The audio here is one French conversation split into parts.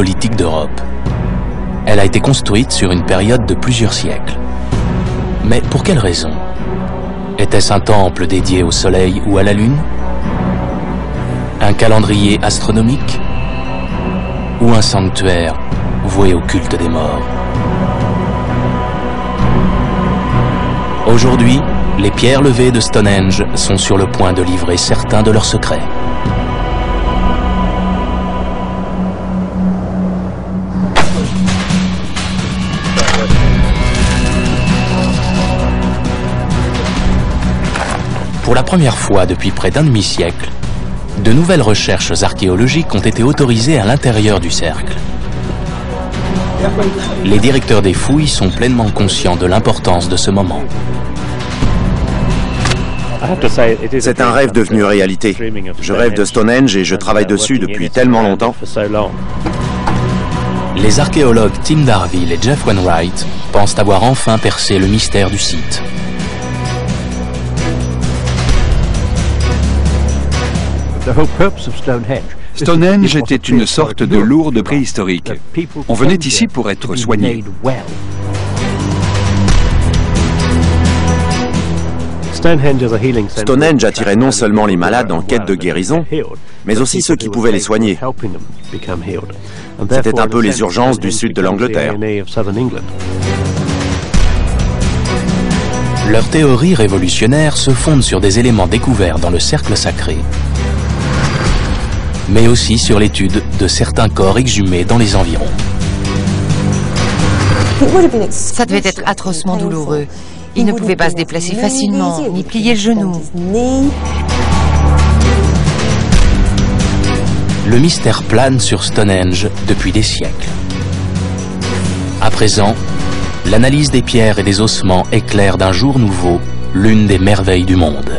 politique d'Europe. Elle a été construite sur une période de plusieurs siècles. Mais pour quelle raison? Était-ce un temple dédié au soleil ou à la lune? Un calendrier astronomique? Ou un sanctuaire voué au culte des morts? Aujourd'hui, les pierres levées de Stonehenge sont sur le point de livrer certains de leurs secrets. Pour la première fois depuis près d'un demi-siècle, de nouvelles recherches archéologiques ont été autorisées à l'intérieur du cercle. Les directeurs des fouilles sont pleinement conscients de l'importance de ce moment. C'est un rêve devenu réalité. Je rêve de Stonehenge et je travaille dessus depuis tellement longtemps. Les archéologues Tim Darville et Jeff Wainwright pensent avoir enfin percé le mystère du site. Stonehenge était une sorte de Lourdes préhistorique. On venait ici pour être soigné. Stonehenge attirait non seulement les malades en quête de guérison, mais aussi ceux qui pouvaient les soigner. C'était un peu les urgences du sud de l'Angleterre. Leurs théories révolutionnaires se fondent sur des éléments découverts dans le cercle sacré, mais aussi sur l'étude de certains corps exhumés dans les environs. Ça devait être atrocement douloureux. Il ne pouvait pas se déplacer facilement, ni plier le genou. Le mystère plane sur Stonehenge depuis des siècles. À présent, l'analyse des pierres et des ossements éclaire d'un jour nouveau l'une des merveilles du monde.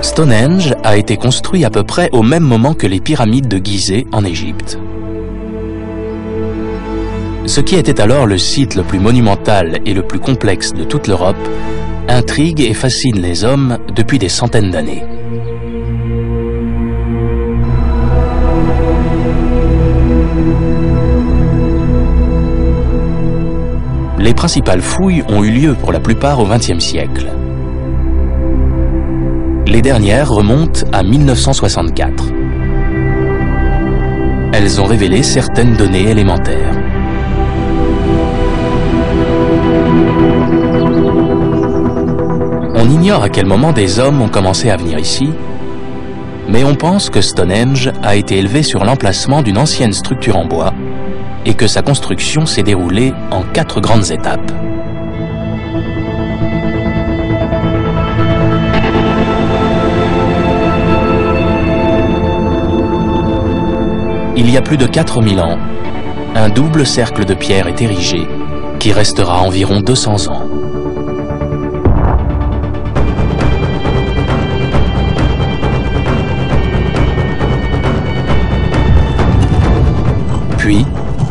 Stonehenge a été construit à peu près au même moment que les pyramides de Gizeh en Égypte. Ce qui était alors le site le plus monumental et le plus complexe de toute l'Europe intrigue et fascine les hommes depuis des centaines d'années. Les principales fouilles ont eu lieu pour la plupart au XXe siècle. Les dernières remontent à 1964. Elles ont révélé certaines données élémentaires. On ignore à quel moment des hommes ont commencé à venir ici, mais on pense que Stonehenge a été élevé sur l'emplacement d'une ancienne structure en bois et que sa construction s'est déroulée en 4 grandes étapes. Il y a plus de 4000 ans, un double cercle de pierre est érigé, qui restera environ 200 ans. Puis,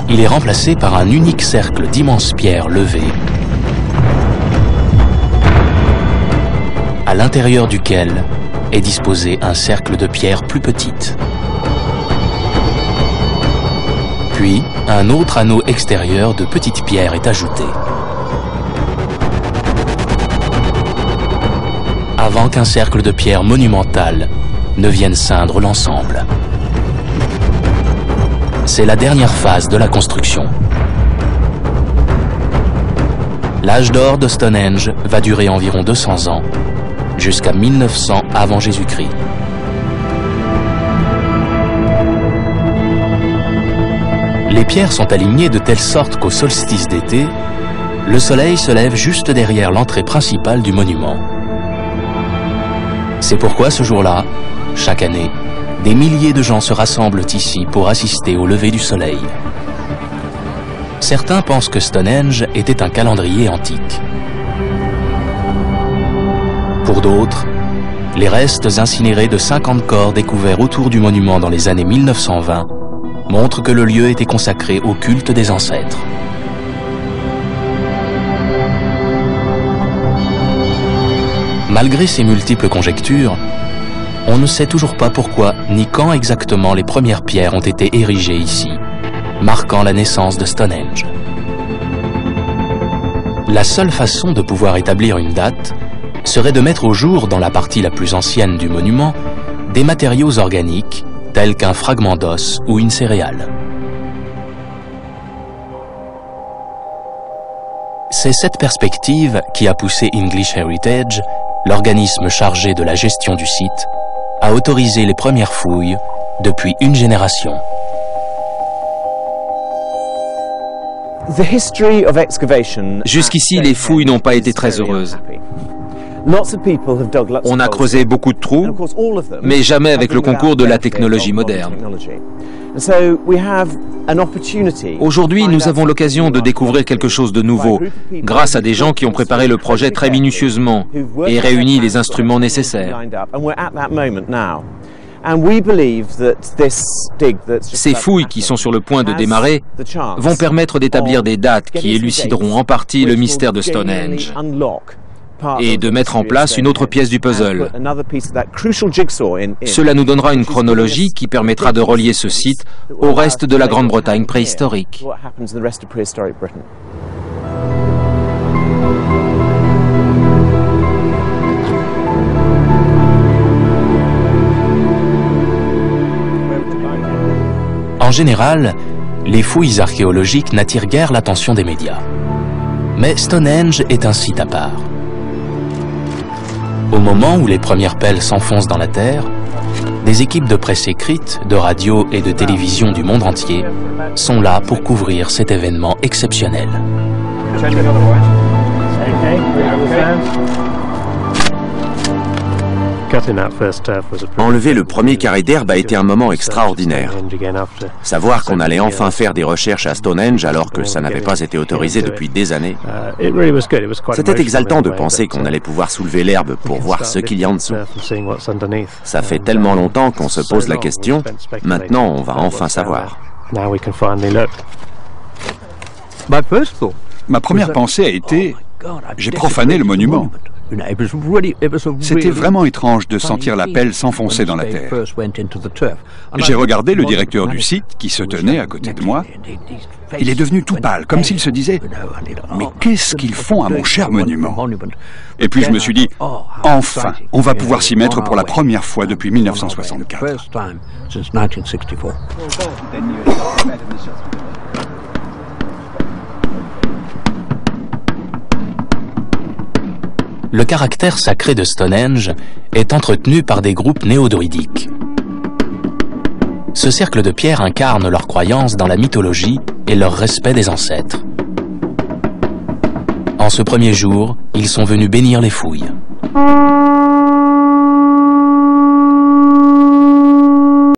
il est remplacé par un unique cercle d'immenses pierres levées, à l'intérieur duquel est disposé un cercle de pierres plus petites. Puis, un autre anneau extérieur de petites pierres est ajouté. Avant qu'un cercle de pierres monumentales ne vienne ceindre l'ensemble. C'est la dernière phase de la construction. L'âge d'or de Stonehenge va durer environ 200 ans, jusqu'à 1900 avant Jésus-Christ. Les pierres sont alignées de telle sorte qu'au solstice d'été, le soleil se lève juste derrière l'entrée principale du monument. C'est pourquoi ce jour-là, chaque année, des milliers de gens se rassemblent ici pour assister au lever du soleil. Certains pensent que Stonehenge était un calendrier antique. Pour d'autres, les restes incinérés de 50 corps découverts autour du monument dans les années 1920 montrent que le lieu était consacré au culte des ancêtres. Malgré ces multiples conjectures, on ne sait toujours pas pourquoi ni quand exactement les premières pierres ont été érigées ici, marquant la naissance de Stonehenge. La seule façon de pouvoir établir une date serait de mettre au jour, dans la partie la plus ancienne du monument, des matériaux organiques tels qu'un fragment d'os ou une céréale. C'est cette perspective qui a poussé English Heritage, l'organisme chargé de la gestion du site, à autoriser les premières fouilles depuis une génération. Jusqu'ici, les fouilles n'ont pas été très heureuses. On a creusé beaucoup de trous, mais jamais avec le concours de la technologie moderne. Aujourd'hui, nous avons l'occasion de découvrir quelque chose de nouveau, grâce à des gens qui ont préparé le projet très minutieusement et réuni les instruments nécessaires. Ces fouilles qui sont sur le point de démarrer vont permettre d'établir des dates qui élucideront en partie le mystère de Stonehenge et de mettre en place une autre pièce du puzzle. Cela nous donnera une chronologie qui permettra de relier ce site au reste de la Grande-Bretagne préhistorique. En général, les fouilles archéologiques n'attirent guère l'attention des médias. Mais Stonehenge est un site à part. Au moment où les premières pelles s'enfoncent dans la terre, des équipes de presse écrite, de radio et de télévision du monde entier sont là pour couvrir cet événement exceptionnel. Enlever le premier carré d'herbe a été un moment extraordinaire. Savoir qu'on allait enfin faire des recherches à Stonehenge alors que ça n'avait pas été autorisé depuis des années. C'était exaltant de penser qu'on allait pouvoir soulever l'herbe pour voir ce qu'il y a en dessous. Ça fait tellement longtemps qu'on se pose la question, maintenant on va enfin savoir. Ma première pensée a été « j'ai profané le monument ». C'était vraiment étrange de sentir la pelle s'enfoncer dans la terre. J'ai regardé le directeur du site qui se tenait à côté de moi. Il est devenu tout pâle, comme s'il se disait « Mais qu'est-ce qu'ils font à mon cher monument ?» Et puis je me suis dit « Enfin, on va pouvoir s'y mettre pour la première fois depuis 1964. » Le caractère sacré de Stonehenge est entretenu par des groupes néo-druidiques. Ce cercle de pierre incarne leur croyance dans la mythologie et leur respect des ancêtres. En ce premier jour, ils sont venus bénir les fouilles.